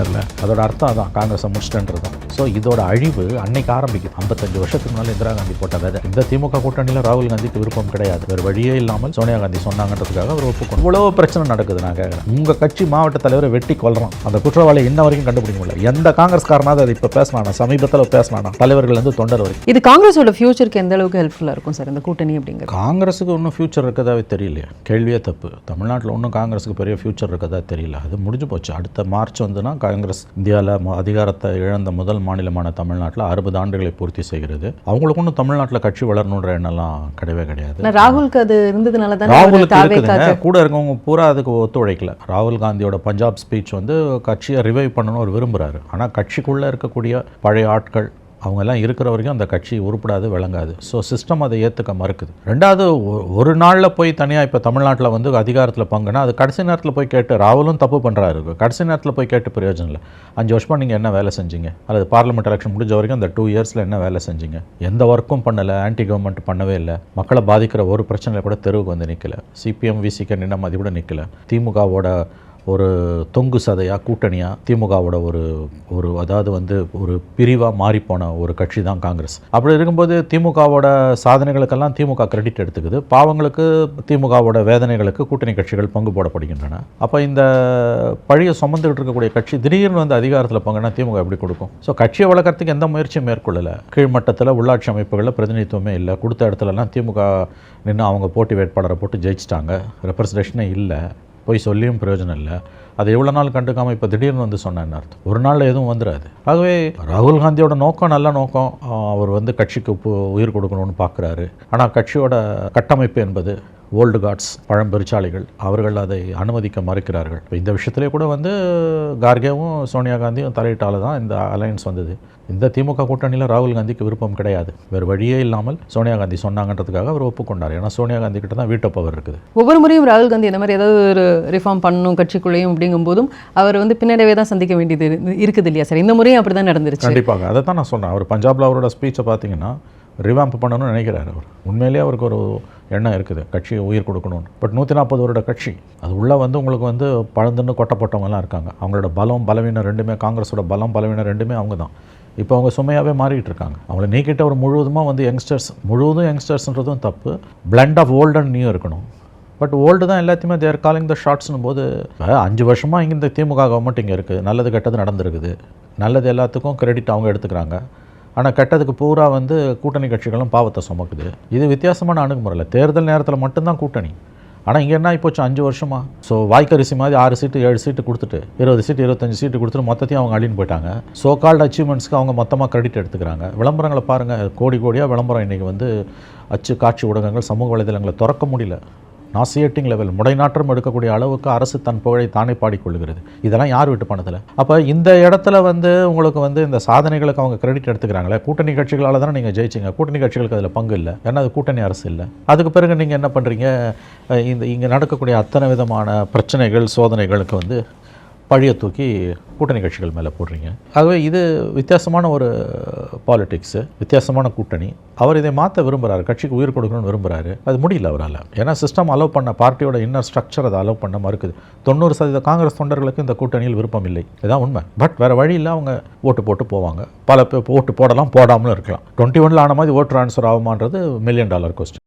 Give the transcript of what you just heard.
இல்லை, அதோட அர்த்தம் அதான், காங்கிரஸை முடிச்சிட்டன்றது தான். ஸோ இதோட அழிவு அன்னைக்கு ஆரம்பிக்கும். 55 வருஷத்துக்கு முன்னாடி இந்திரா காந்தி போட்ட விதை. இந்த திமுக கூட்டணியில் ராகுல் காந்திக்கு விருப்பம் கிடையாது. வேறு வழியே இல்லாமல் சோனியா காந்தி சொன்னாங்கன்றதுக்காக அவர் ஒப்புக்கணும். இவ்வளோ பிரச்சனை நடக்குது. நான் கேட்குறேன், உங்கள் கட்சி மாவட்ட தலைவரை வெட்டி கொள்றான், அந்த குற்றவாளியை இன்ன வரைக்கும் கண்டுபிடிக்க முடியல. எந்த காங்கிரஸ்காரனாவது அதை இப்போ பேசினானா, சமீபத்தில் பேசினானா, தலைவர்கள் வந்து தொண்டர் வரைக்கும். இது காங்கிரஸோட ஃபியூச்சருக்கு எந்த அளவுக்கு ஹெல்ப்ஃபுல்லாக இருக்கும் சார் இந்த கூட்டணி அப்படிங்கிறது? காங்கிரஸுக்கு ஒன்றும் ஃபியூச்சர் இருக்கதாவே தெரியலையா? கேள்வியே தப்பு. தமிழ்நாட்டில் ஒன்றும் காங்கிரஸுக்கு பெரிய ஃபியூச்சர் இருக்கதா தெரியல. அது முடிஞ்சு போச்சு. அடுத்த மார்ச் வந்துன்னா காங்கிரஸ் இந்தியாவில் அதிகாரத்தை இழந்த முதல் மாநிலமான தமிழ்நாட்டில் 60 ஆண்டுகளை பூர்த்தி செய்கிறது. அவங்களுக்கு ஒன்றும் தமிழ்நாட்டில் கட்சி வளரணுன்ற எண்ணெல்லாம் கிடையவே கிடையாது. ராகுலுக்கு அது இருந்ததுனால தான் கூட இருக்கவங்க பூரா அதுக்கு ஒத்துழைக்கல. ராகுல் காந்தியோட பஞ்சாப் ஸ்பீச் வந்து கட்சியை ரிவைவ் பண்ணணும்னு அவர் விரும்புகிறாரு. ஆனால் கட்சிக்குள்ளே இருக்கக்கூடிய பழைய ஆட்கள் அவங்கெல்லாம் இருக்கிற வரைக்கும் அந்த கட்சி உருப்படாது, விளங்காது. ஸோ சிஸ்டம் அதை ஏற்றுக்க மறுக்குது. ரெண்டாவது, ஒரு நாளில் போய் தனியாக இப்போ தமிழ்நாட்டில் வந்து அதிகாரத்தில் பங்குனா அது கடைசி நேரத்தில் போய் கேட்டு, ராகுலும் தப்பு பண்ணுறாரு, கடைசி நேரத்தில் போய் கேட்டு பிரயோஜனம் இல்லை. 5 வருஷமாக நீங்கள் என்ன வேலை செஞ்சீங்க, அல்லது பார்லிமெண்ட் எலெக்ஷன் முடிஞ்ச வரைக்கும் அந்த 2 இயர்ஸில் என்ன வேலை செஞ்சீங்க? எந்த ஒர்க்கும் பண்ணலை, ஆன்டி கவர்மெண்ட் பண்ணவே இல்லை. மக்களை பாதிக்கிற ஒரு பிரச்சனையில் கூட தெருவுக்கு வந்து நிற்கல. சிபிஎம் விசிக நின்ன மாதிரி கூட நிற்கல. திமுகவோட ஒரு தொங்கு சதையாக கூட்டணியாக திமுகவோட ஒரு அதாவது வந்து ஒரு பிரிவாக மாறிப்போன ஒரு கட்சி தான் காங்கிரஸ். அப்படி இருக்கும்போது திமுகவோட சாதனைகளுக்கெல்லாம் திமுக கிரெடிட் எடுத்துக்குது, பாவங்களுக்கு திமுகவோட வேதனைகளுக்கு கூட்டணி கட்சிகள் பங்கு போடப்படுகின்றன. அப்போ இந்த பழியை சுமந்துகிட்டு இருக்கக்கூடிய கட்சி திடீர்னு வந்து அதிகாரத்தில் பங்குனா திமுக எப்படி கொடுக்கும்? ஸோ கட்சியை வளர்க்கறதுக்கு எந்த முயற்சியும் மேற்கொள்ளலை. கீழ்மட்டத்தில் உள்ளாட்சி அமைப்புகளில் பிரதிநிதித்துவமே இல்லை. கொடுத்த இடத்துலலாம் திமுக நின்று அவங்க போட்டி வேட்பாளரை போட்டு ஜெயிச்சிட்டாங்க. ரெப்ரசன்டேஷனே இல்லை. போய் சொல்லியும் பிரயோஜனம் இல்லை. அது எவ்வளோ நாள் கண்டுக்காமல் இப்போ திடீர்னு வந்து சொன்னேன்னு அர்த்தம். ஒரு நாளில் எதுவும் வந்துடாது. ஆகவே ராகுல் காந்தியோட நோக்கம் நல்ல நோக்கம். அவர் வந்து கட்சிக்கு உயிர் கொடுக்கணும்னு பார்க்குறாரு. ஆனால் கட்சியோட கட்டமைப்பு என்பது ஓல்டு கார்ட்ஸ், பழம்பெருச்சாளிகள், அவர்கள் அதை அனுமதிக்க மறுக்கிறார்கள். இப்போ இந்த விஷயத்திலே கூட வந்து கார்கேவும் சோனியா காந்தியும் தலையிட்டால தான் இந்த அலையன்ஸ் வந்தது. இந்த திமுக கூட்டணியில் ராகுல் காந்திக்கு விருப்பம் கிடையாது. வேறு வழியே இல்லாமல் சோனியா காந்தி சொன்னாங்கன்றதுக்காக அவர் ஒப்புக்கொண்டார். ஏன்னா சோனியா காந்தி கிட்ட தான் வீட்டோ பவர் இருக்குது. ஒவ்வொரு முறையும் ராகுல் காந்தி இந்த மாதிரி ஏதாவது ஒரு ரிஃபார்ம் பண்ணணும் கட்சிக்குள்ளேயும் அப்படிங்கும்போதும் அவர் வந்து பின்னடைவே தான் சந்திக்க வேண்டியது இருக்குது இல்லையா சார்? இந்த முறையும் அப்படி தான் நடந்துருச்சு. கண்டிப்பாக அதை தான் நான் சொன்னேன். அவர் பஞ்சாபில் அவரோட ஸ்பீச்சை பார்த்தீங்கன்னா ரிவாம்ப் பண்ணணும்னு நினைக்கிறார். அவர் உண்மையிலேயே அவருக்கு ஒரு எண்ணம் இருக்குது, கட்சியை உயிர் கொடுக்கணும்னு. பட் 140 வருட கட்சி, அது உள்ளே வந்து உங்களுக்கு வந்து பழந்துன்னு கொட்டப்பட்டவங்கலாம் இருக்காங்க. அவங்களோட பலம் பலவீனம் ரெண்டுமே, காங்கிரஸோட பலம் பலவீனம் ரெண்டுமே அவங்க தான். இப்போ அவங்க சுமையாகவே மாறிட்டு இருக்காங்க. அவங்கள நீக்கிட்ட ஒரு முழுவதுமாக வந்து யங்ஸ்டர்ஸ்ன்றதும் தப்பு. Blend of old and new இருக்கணும். பட் ஓல்டு தான் எல்லாத்தையுமே தேர் காலிங் த ஷார்ட்ஸ்னும் போது 5 வருஷமாக இங்கே இந்த திமுக கவர்மெண்ட் இங்கே இருக்குது. நல்லது கெட்டது நடந்திருக்குது. நல்லது எல்லாத்துக்கும் கிரெடிட் அவங்க எடுத்துக்கிறாங்க. ஆனால் கெட்டதுக்கு பூரா வந்து கூட்டணி கட்சிகளும் பாவத்தை சுமக்குது. இது வித்தியாசமான அணுகுமுறையில் தேர்தல் நேரத்தில் மட்டும்தான் கூட்டணி. ஆனால் இங்கே என்ன இப்போச்சு 5 வருஷமாக? ஸோ வாய்க்கரிசி மாதிரி 6 சீட்டு 7 சீட்டு கொடுத்துட்டு 20 சீட்டு 25 சீட்டு கொடுத்துட்டு மொத்தத்தையும் அவங்க அழின்னு போயிட்டாங்க. ஸோ கால்டு அச்சீவ்மெண்ட்ஸ்க்கு அவங்க மொத்தமாக கிரெடிட் எடுத்துக்கிறாங்க. விளம்பரங்களை பாருங்கள், கோடியாக விளம்பரம் இன்றைக்கி வந்து அச்சு காட்சி ஊடகங்கள் சமூக வலைதளங்களை திறக்க முடியல. நாசியேட்டிங் லெவல், முடைநாற்றம் எடுக்கக்கூடிய அளவுக்கு அரசு தன் புகழை தானே பாடிக்கொள்கிறது. இதெல்லாம் யார் வீட்டு பணத்தில்? அப்போ இந்த இடத்துல வந்து உங்களுக்கு வந்து இந்த சாதனைகளுக்கு அவங்க கிரெடிட் எடுத்துக்கிறாங்களே. கூட்டணி கட்சிகளால் தானே நீங்கள் ஜெயிச்சிங்க. கூட்டணி கட்சிகளுக்கு அதில் பங்கு இல்லை. ஏன்னா அது கூட்டணி அரசு இல்லை. அதுக்கு பிறகு நீங்கள் என்ன பண்ணுறீங்க? இங்கே நடக்கக்கூடிய அத்தனை விதமான பிரச்சனைகள் சோதனைகளுக்கு வந்து பழியை தூக்கி கூட்டணி கட்சிகள் மேலே போடுறீங்க. ஆகவே இது வித்தியாசமான ஒரு பாலிடிக்ஸு, வித்தியாசமான கூட்டணி. அவர் இதை மாற்ற விரும்புகிறார், கட்சிக்கு உயிர் கொடுக்கணும்னு விரும்புகிறாரு. அது முடியல அவரால். ஏன்னா சிஸ்டம் அலோவ் பண்ண, பார்ட்டியோட இன்னர் ஸ்ட்ரக்சர் அதை அலோவ் பண்ண மறுக்குது. 90% காங்கிரஸ் தொண்டர்களுக்கு இந்த கூட்டணியில் விருப்பம் இல்லை. இதுதான் உண்மை. பட் வேறு வழியில் அவங்க ஓட்டு போட்டு போவாங்க. பல பேர் ஓட்டு போடலாம், போடாமலும் இருக்கலாம். 21 ஆன மாதிரி ஓட்டு ட்ரான்ஸ்ஃபர் ஆகுமான்றது $1 மில்லியன் கொஸ்டின்.